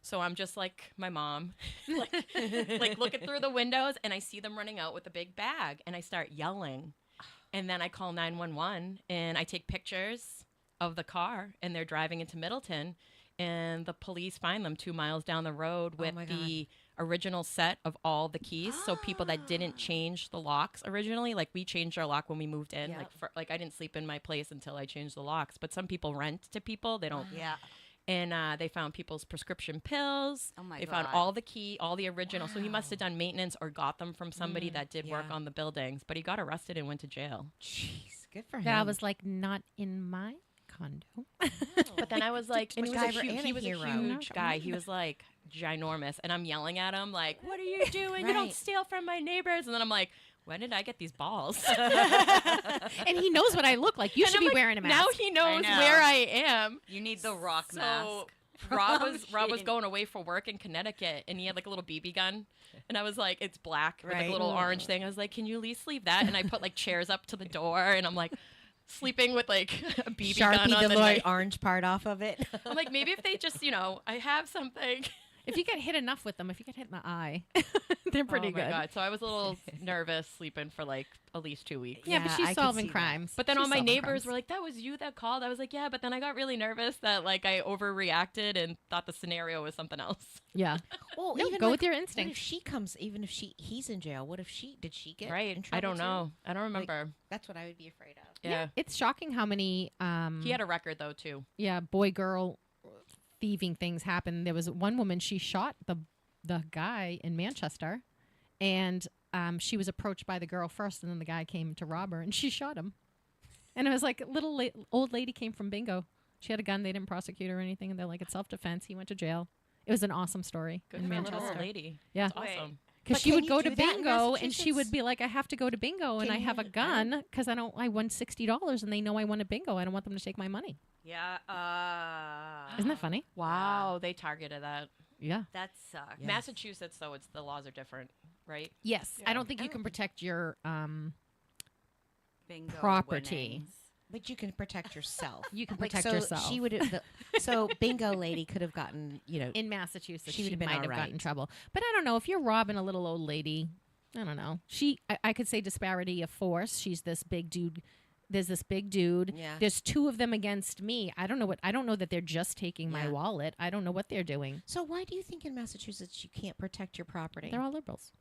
So I'm just like my mom, like looking through the windows, and I see them running out with a big bag, and I start yelling. And then I call 911, and I take pictures of the car, and they're driving into Middleton, and the police find them 2 miles down the road with my the original set of all the keys. So people that didn't change the locks originally, like we changed our lock when we moved in. Like I didn't sleep in my place until I changed the locks. But some people rent to people; they don't. Yeah. And they found people's prescription pills. Oh my They found God. all the original. So he must have done maintenance or got them from somebody that did work on the buildings. But he got arrested and went to jail. Jeez, good for him. That was like not in my condo. But then I was like, and MacGyver and a he was a hero. huge guy. He was like ginormous, and I'm yelling at him like, "What are you doing? You don't Right. steal from my neighbors." And then I'm like, "When did I get these balls?" And he knows what I look like. You And should I'm be like, wearing a mask. Now he knows know. where I am. You need the rock So mask. Rob was going away for work in Connecticut, and he had like a little BB gun, and I was like, it's black with like Right. a little orange thing. I was like, can you at least leave that? And I put like chairs up to the door, and I'm like sleeping with like a BB gun Sharpie on the the little night. orange part off of it. I'm like, maybe if they just, I have something. If you get hit enough with them, if you get hit in the eye, they're pretty Oh my good. God. So I was a little nervous sleeping for like at least 2 weeks. Yeah, but Yeah, she's I could solving see that. crimes. But then She's all my solving neighbors crimes. were like, that was you that called. I was like, yeah, but then I got really nervous that like I overreacted and thought the scenario was something else. Yeah. Well, No, even go like, with your What if instinct. she comes? Even if he's in jail. What if did she get Right. in trouble I don't too? know. I don't remember. That's what I would be afraid of. Yeah. It's shocking how many He had a record though too. boy girl thieving things happen. There was one woman, she shot the guy in Manchester, and she was approached by the girl first, and then the guy came to rob her, and she shot him. And it was like old lady came from bingo. She had a gun. They didn't prosecute her or anything, and they're like, it's self-defense. He went to jail. It was an awesome story Good in for a little Manchester. old lady. Yeah. That's awesome. Because But she can would you go do to that in bingo and she would Massachusetts? be like, I have to go to bingo and Can I have a you- gun because I won $60 and they know I won a bingo. I don't want them to take my money. Yeah. Isn't that funny? Wow, they targeted that. Yeah. That sucks. Yeah. Massachusetts, though, the laws are different, right? Yes. I Yeah. don't think you can protect your Bingo property. winnings. But you can protect yourself. You can Like, protect so yourself. She would. So bingo lady could have gotten. in Massachusetts. She She would've been might have all gotten in right. trouble. But I don't know if you're robbing a little old lady. I don't know. I could say disparity of force. She's this big dude. There's this big dude. Yeah. There's two of them against me. I don't know that they're just taking my Yeah. wallet. I don't know what they're doing. So why do you think in Massachusetts you can't protect your property? They're all liberals.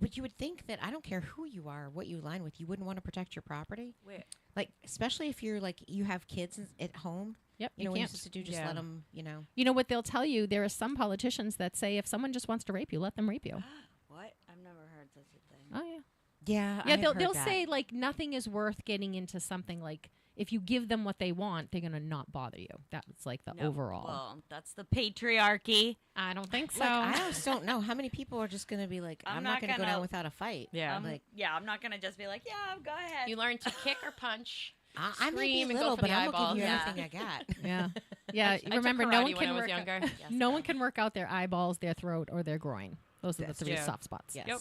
But you would think that I don't care who you are, what you align with, you wouldn't want to protect your property. Wait. Like especially if you're like you have kids at home. Yep. You know what you're can't. supposed to do? Just Yeah. let them. You know. You know what they'll tell you? There are some politicians that say if someone just wants to rape you, let them rape you. What? I've never heard such a thing. Oh yeah. Yeah. Yeah, they'll say like nothing is worth getting into something like if you give them what they want, they're gonna not bother you. That's like the No. overall. Well, that's the patriarchy. I don't think so. Like, I just don't know how many people are just going to be like, I'm I'm not not going to go gonna- down without a fight. Yeah. Like I'm not gonna just be like, yeah, go ahead. You learn to kick or punch. I may be Scream and go little, for but the I'm gonna give you eyeballs. everything I got. yeah, yeah. I took Remember, no karate one when I can was work. younger. No one can work out their eyeballs, their throat, or their groin. Those are the That's three true. soft spots. Yes. Yep.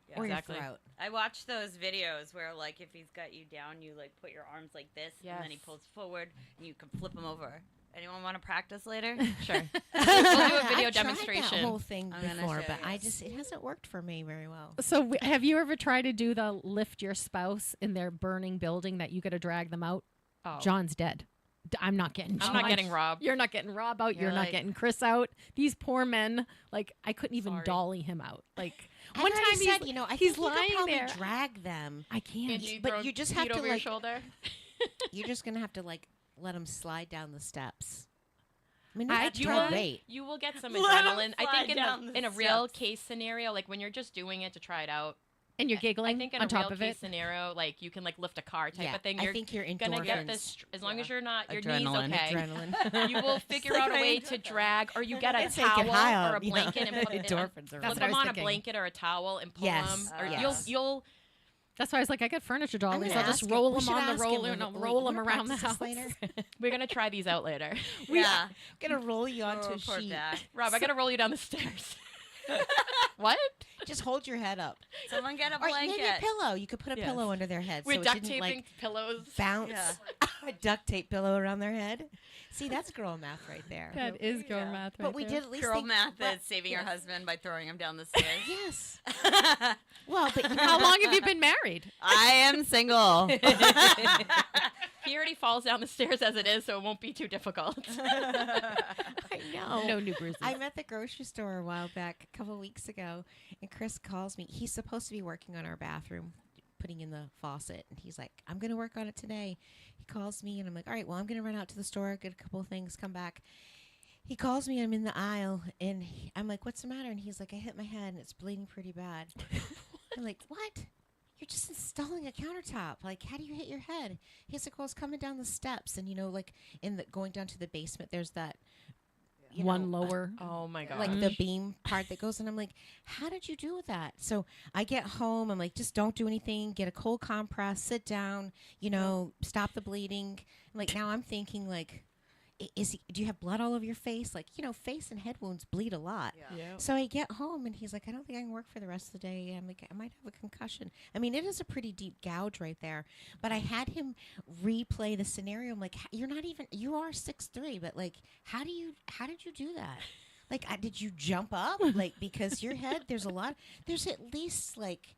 Yeah. Or Exactly. your throat. I watched those videos where, like, if he's got you down, you like put your arms like this, and then he Yes. pulls forward, and you can flip him over. Anyone want to practice later? Sure. We'll do a video I've tried demonstration. that whole thing I'm gonna before, show but you. it hasn't worked for me very well. So, have you ever tried to do the lift your spouse in their burning building that you got to drag them out? Oh. John's dead. I'm not getting. I'm not John. getting robbed. You're not getting Rob out. You're, You're not like- getting Chris out. These poor men. Like I couldn't even Sorry. dolly him out. Like I one already time said, he's, you know, I he's think you lying could probably there. drag them. I can't. Angie, but throw you just feet have to, over your like- shoulder. You're just gonna have to like let them slide down the steps. I mean, I that's You tried. will, great. you will get some Let 'em adrenaline. I slide think down the in a real steps. case scenario, like when you're just doing it to try it out. And you're I giggling think in on a top real of case it. scenario, like you can like lift a car type Yeah, of thing. I You're think your gonna get endorphins- this as long as Yeah. you're not your Adrenaline. knees okay. Adrenaline. You will figure like out a my way to drag, or you get a It's like get towel high or a on, you know, blanket and put it in. endorphins Flip are That's what I them was on thinking. a blanket or a towel and pull Yes. them. Or Yes. you'll That's why I was like, I got furniture dollies. gonna I'll just ask roll him- we them should on the ask him roller when and I'll we- roll we're them gonna around the practice house. this later. we're gonna try these out later. Yeah. Gonna roll you onto a Report sheet. back. Rob, I gotta roll you down the stairs. What? Just hold your head up. Someone get a Or maybe a blanket. pillow. You could put a Yes. pillow under their head We're so it duct didn't taping like pillows. bounce. Yeah. A duct tape pillow around their head. See, that's girl math right there. That is girl Yeah. math. But we did at least Girl think, math well, is saving your yes. husband by throwing him down the stairs. Yes. Well, but you know, How long have you been married? I am single. He already falls down the stairs as it is, so it won't be too difficult. I know. No new bruises. I'm at the grocery store a while back, a couple of weeks ago, and Chris calls me. He's supposed to be working on our bathroom, putting in the faucet, and he's like, I'm going to work on it today. He calls me, and I'm like, all right, well, I'm going to run out to the store, get a couple of things, come back. He calls me, I'm in the aisle, and I'm like, what's the matter? And he's like, I hit my head, and it's bleeding pretty bad. I'm like, what? You're just installing a countertop. Like, how do you hit your head? He's like, well, it's coming down the steps, and, you know, like, going down to the basement, there's that, you One know, lower. Oh my god. like the beam part that goes in. I'm like, how did you do that? So I get home. I'm like, just don't do anything. Get a cold compress. Sit down. You know, stop the bleeding. Like now I'm thinking like, do you have blood all over your face? Like, you know, face and head wounds bleed a lot. So I get home and he's like, I don't think I can work for the rest of the day. I'm like, I might have a concussion. I mean, it is a pretty deep gouge right there. But I had him replay the scenario. I'm like, you're not even, you are 6'3", but like, how did you do that? Like, did you jump up? Like, because your head, there's at least like,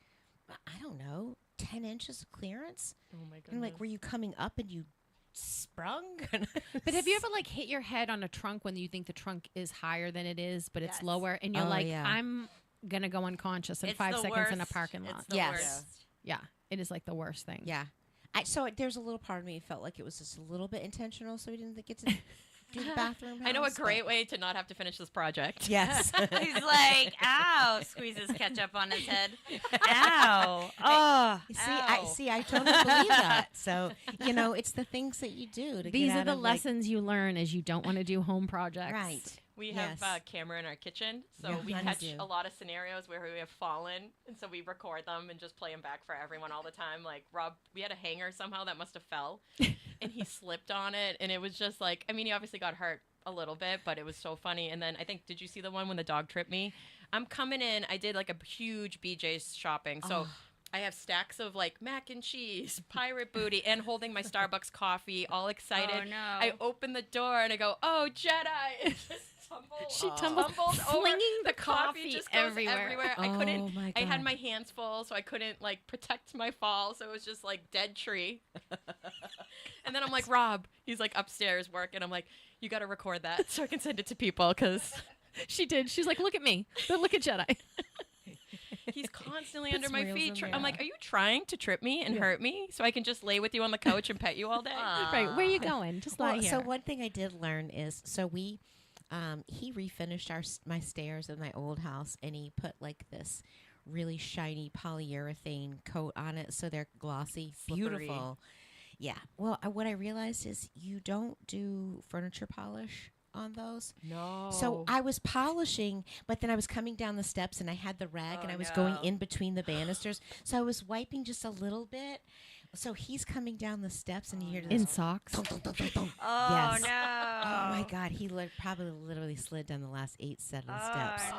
I don't know, 10 inches of clearance. Oh my goodness. And like, were you coming up and you sprung? But have you ever like hit your head on a trunk when you think the trunk is higher than it is, but it's Yes. lower, and you're Oh, like, yeah. I'm gonna go unconscious in It's 5 the seconds in a worst. parking lot. It's the Yes. worst. Yeah, it is like the worst thing. Yeah. So there's a little part of me felt like it was just a little bit intentional, so we didn't get to do the bathroom. I know a house, but- great way to not have to finish this project. Yes. He's like, ow, squeezes ketchup on his head. Ow. Oh, I totally believe that. So, it's the things that you do to These get are out the of, like- lessons you learn as you don't want to do home projects. Right. We have Yes. a camera in our kitchen, so Yeah, we mine catch too. a lot of scenarios where we have fallen, and so we record them and just play them back for everyone all the time. Like Rob, we had a hanger somehow that must have fell, and he slipped on it, and it was just like, I mean, he obviously got hurt a little bit, but it was so funny. And then I think, did you see the one when the dog tripped me? I'm coming in, I did like a huge BJ's shopping, so I have stacks of like mac and cheese, pirate booty, and holding my Starbucks coffee, all excited. Oh, no. I open the door and I go, "Oh, Jedi!" She tumbled, over. flinging the coffee coffee just goes everywhere. I couldn't. Oh, my I had God. my hands full, so I couldn't like protect my fall. So it was just like dead tree. And then I'm like, Rob, he's like upstairs working. I'm like, you got to record that so I can send it to people because She did. She's like, look at me. But look at Jedi. he's constantly Puts under my reels feet. in I'm there. like, are you trying to trip me and hurt me so I can just lay with you on the couch and pet you all day? Right. Where are you going? Just lie Well, here. so one thing I did learn is, he refinished my stairs in my old house, and he put like this really shiny polyurethane coat on it, so they're glossy, Slippery. beautiful. Yeah. Well, what I realized is you don't do furniture polish on those. No. So I was polishing, but then I was coming down the steps and I had the rag and I was going in between the banisters. So I was wiping just a little bit. So he's coming down the steps and you hear in this. socks. Oh, Yes. no. Oh my God, he probably literally slid down the last 8, 7 steps. no.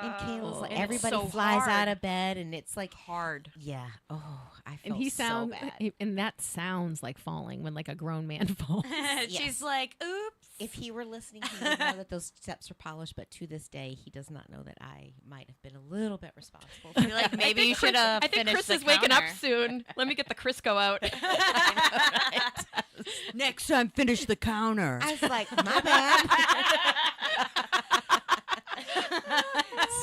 And Kayla's like, And it's everybody so flies out hard. of bed, and it's like, hard. yeah. Oh, I felt And he sounds, so bad. and that sounds like falling when like a grown man falls. She's Yes. like, oops. If he were listening, he would know that those steps are polished. But to this day, he does not know that I might have been a little bit responsible. For You're like, maybe you should have I think finished Chris the is waking up counter. soon. Let me get the Crisco out. Next time, finish the counter. I was like, my bad.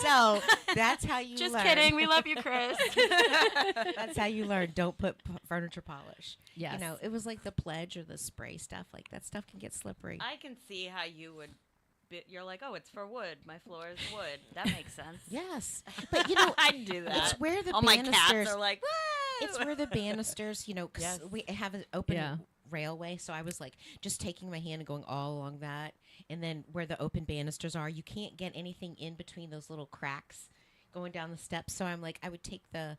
So that's how you Just learn. kidding. We love you, Chris. That's how you learn. Don't put furniture polish. Yes. You know, it was like the pledge or the spray stuff. Like that stuff can get slippery. I can see how you would. You're like, oh, it's for wood. My floor is wood. That makes sense. Yes, but you know, I'd do that. it's where the All my banisters. cats are like, woo! It's where the banisters. You know, 'cause Yes. we have an open Yeah. railway, so I was like just taking my hand and going all along that, and then where the open banisters are, you can't get anything in between those little cracks going down the steps. So I'm like, I would take the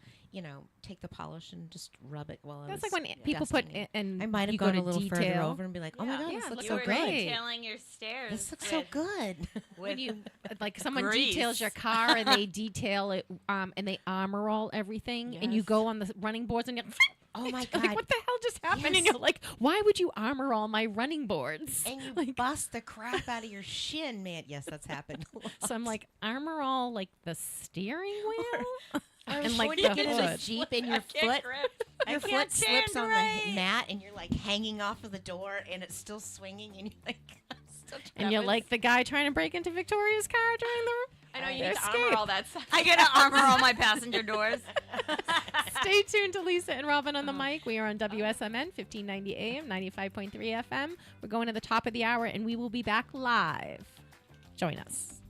polish and just rub it while I That's was like when people put dusting it. and I might have you go gone to a little further detail. over and be like, oh my Yeah. god, Yeah, this looks you so were good. great. detailing your stairs. This looks so with- good. When with you like someone grease. details your car and they detail it and they armor all everything and you Yes. go on the running boards and you're Oh my like, god. what the hell just happened? And Yes. you're like, why would you armor all my running boards? And you Like, bust the crap out of your shin, man. Yes, that's happened. so I'm like, armor all like the steering wheel and Like like when you the get in a hood. Jeep and your I can't foot grip. your can't foot slips stand on right. the mat and you're like hanging off of the door and it's still swinging and you're like I'm still And That you're was- like the guy trying to break into Victoria's car during the. I know you Their need to escape. armor all that stuff. I gotta armor all my passenger doors. Stay tuned to Lisa and Robin on the mic. We are on WSMN 1590 AM, 95.3 FM. We're going to the top of the hour and we will be back live. Join us.